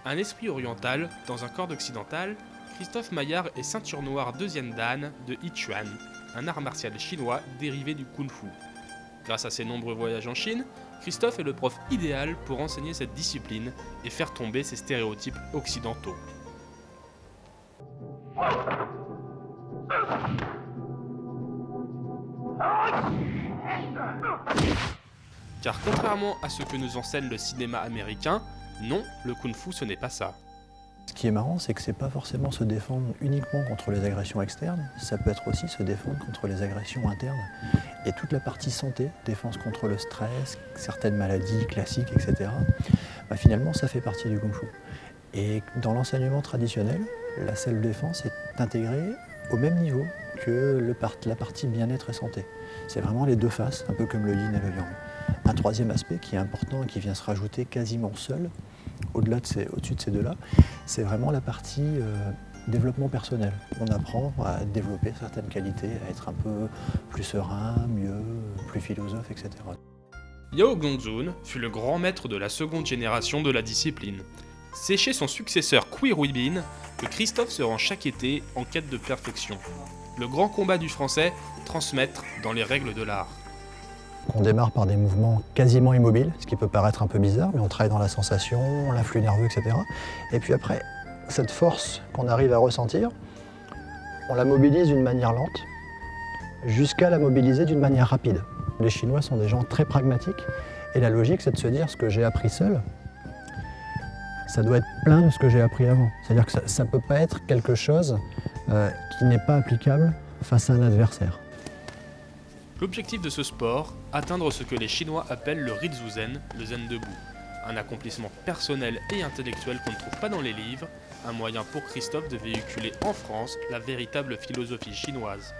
Un esprit oriental dans un corps occidental, Christophe Maillard est ceinture noire 2e dan de Yichuan, un art martial chinois dérivé du Kung-Fu. Grâce à ses nombreux voyages en Chine, Christophe est le prof idéal pour enseigner cette discipline et faire tomber ces stéréotypes occidentaux. Car contrairement à ce que nous enseigne le cinéma américain, non, le kung-fu ce n'est pas ça. Ce qui est marrant, c'est que c'est pas forcément se défendre uniquement contre les agressions externes, ça peut être aussi se défendre contre les agressions internes. Et toute la partie santé, défense contre le stress, certaines maladies classiques, etc., finalement ça fait partie du kung-fu. Et dans l'enseignement traditionnel, la self-défense est intégrée au même niveau que la partie bien-être et santé. C'est vraiment les deux faces, un peu comme le yin et le yang. Un troisième aspect qui est important et qui vient se rajouter quasiment seul, au-dessus de ces deux-là, c'est vraiment la partie développement personnel. On apprend à développer certaines qualités, à être un peu plus serein, mieux, plus philosophe, etc. Yao Gongzun fut le grand maître de la seconde génération de la discipline. C'est chez son successeur Quy Ruibin que Christophe se rend chaque été en quête de perfection. Le grand combat du français, transmettre dans les règles de l'art. On démarre par des mouvements quasiment immobiles, ce qui peut paraître un peu bizarre, mais on travaille dans la sensation, l'influx nerveux, etc. Et puis après, cette force qu'on arrive à ressentir, on la mobilise d'une manière lente, jusqu'à la mobiliser d'une manière rapide. Les Chinois sont des gens très pragmatiques, et la logique, c'est de se dire ce que j'ai appris seul, ça doit être plein de ce que j'ai appris avant. C'est-à-dire que ça ne peut pas être quelque chose qui n'est pas applicable face à un adversaire. L'objectif de ce sport, atteindre ce que les Chinois appellent le Ritsu-zen, le zen debout. Un accomplissement personnel et intellectuel qu'on ne trouve pas dans les livres, un moyen pour Christophe de véhiculer en France la véritable philosophie chinoise.